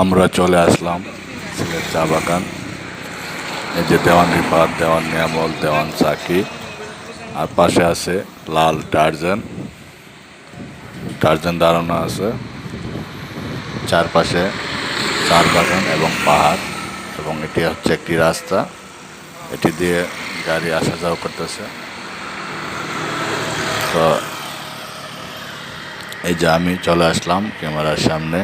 আমরা চলে আসলাম সিলেট চা বাগান। এই যে দেওয়ান রিফাত, দেওয়ান নিয়ামল, দেওয়ান সাকি, আর পাশে আছে লাল টার্জান। টার্জান দাঁড়ানো আছে। চারপাশে চার বাগান এবং পাহাড়, এবং এটি হচ্ছে একটি রাস্তা। এটি দিয়ে গাড়ি আসা যাওয়া করতেছে। তো এই যে আমি চলে আসলাম ক্যামেরার সামনে।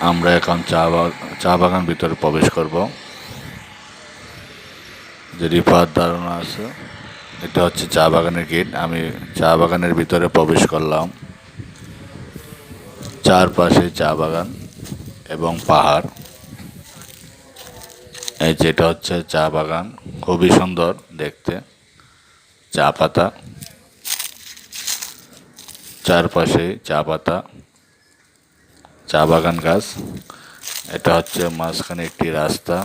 আমরা এখন চা বাগান ভিতরে প্রবেশ করব। যে রিফাত দাঁড়ানো আছে, এটা হচ্ছে চা বাগানের গেট। আমি চা বাগানের ভিতরে প্রবেশ করলাম। চারপাশে চা বাগান এবং পাহাড়। এই যেটা হচ্ছে চা বাগান, খুবই সুন্দর দেখতে। চা পাতা, চারপাশে চা পাতা, চা বাগান গাছ। এটা হচ্ছে মাঝখানে একটি রাস্তা,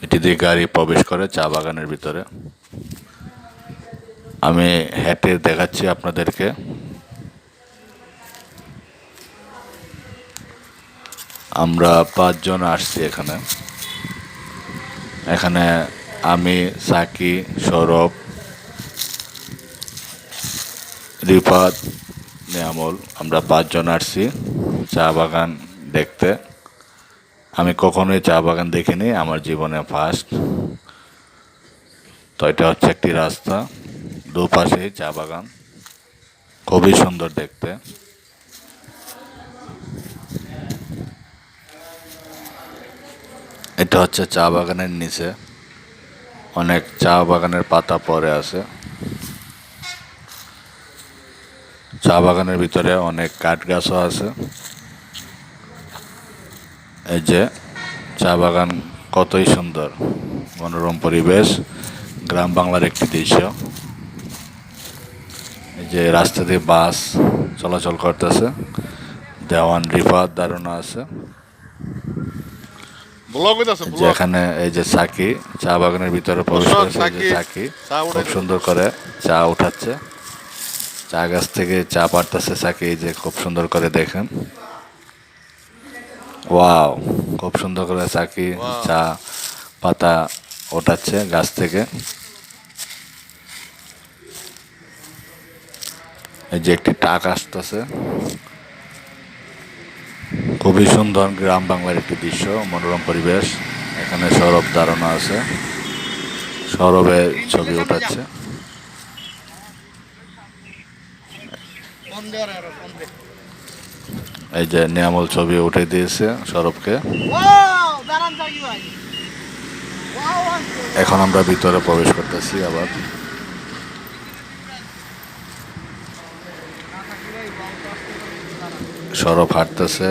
এটি দিয়ে গাড়ি প্রবেশ করে চা বাগানের ভিতরে। আমি হেঁটে দেখাচ্ছি আপনাদেরকে। আমরা 5 জন আসছি এখানে। এখানে আমি, সাকি, সৌরভ, রিফাত, নিয়ামল, আমরা 5 জন আসছি চা বাগান দেখতে। আমি কখনোই চা বাগান দেখিনি, আমার জীবনে ফার্স্ট। তো এটা হচ্ছে একটি রাস্তা, দুপাশেই চা বাগান, খুবই সুন্দর দেখতে। এটা হচ্ছে চা বাগানের নিচে, অনেক চা বাগানের পাতা পড়ে আছে। চা বাগানের ভিতরে অনেক কাঠ গাছও আছে। এই যে চা বাগান কতই সুন্দর, মনোরম পরিবেশ, গ্রাম বাংলার একটি দৃশ্য। এই যে রাস্তা দিয়ে বাস চলাচল করতেছে। দেওয়ান রিফাত দাঁড়ানো আছে। যে এখানে এই যে সাকি চা বাগানের ভিতরে প্রবেশ করেছে। এই যে সাকি খুব সুন্দর করে চা উঠাচ্ছে, চা গাছ থেকে চা পাড়তেছে সাকি। এই যে খুব সুন্দর করে দেখেন, ওয়াও, খুব সুন্দর করে সাকি চা পাতা ওঠাচ্ছে গাছ থেকে। এই যে একটি টাক আসতেছে, খুবই সুন্দর গ্রাম বাংলার একটি দৃশ্য, মনোরম পরিবেশ। এখানে সৌরভ দাঁড়ানো আছে, সৌরভের ছবি উঠাচ্ছে। এই যে নিয়ামল ছবি উঠে দিয়েছে সৌরভকে। এখন আমরা ভিতরে প্রবেশ করতেছি আবার। সৌরভ হাঁটতেছে।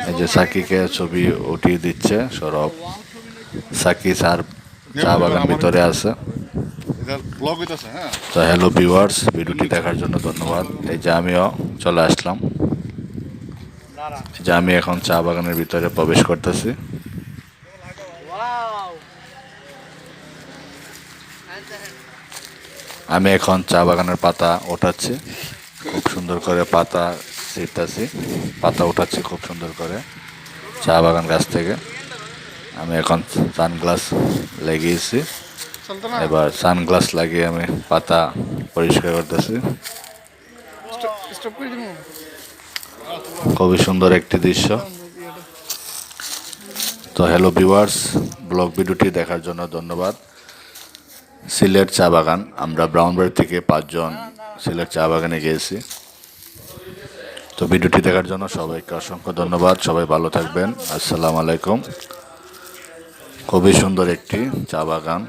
এই যে সাকিকে ছবি উঠিয়ে দিচ্ছে সৌরভ। সাকি স্যার চা বাগান ভিতরে আছে। তো হ্যালো ভিউয়ার্স, ভিডিওটি দেখার জন্য ধন্যবাদ। এই যে আমিও চলে আসলাম। যে আমি এখন চা বাগানের ভিতরে প্রবেশ করতেছি। আমি এখন চা বাগানের পাতা ওঠাচ্ছি, খুব সুন্দর করে পাতা ছিঁড়তেছি, পাতা উঠাচ্ছি খুব সুন্দর করে চা বাগান গাছ থেকে। আমি এখন সানগ্লাস লাগিয়েছি, এবার সানগ্লাস লাগিয়ে আমি পাতা পরিষ্কার করতেছি। খুবই সুন্দর একটি দৃশ্য। তো হ্যালো ভিউয়ার্স, ব্লগ ভিডিওটি দেখার জন্য ধন্যবাদ। সিলেট চা বাগান, আমরা ব্রাউনবাড়ি থেকে 5 জন সিলেট চা বাগানে গিয়েছি। তো ভিডিওটি দেখার জন্য সবাইকে অসংখ্য ধন্যবাদ। সবাই ভালো থাকবেন। আসসালামু আলাইকুম। খুবই সুন্দর একটি চা বাগান।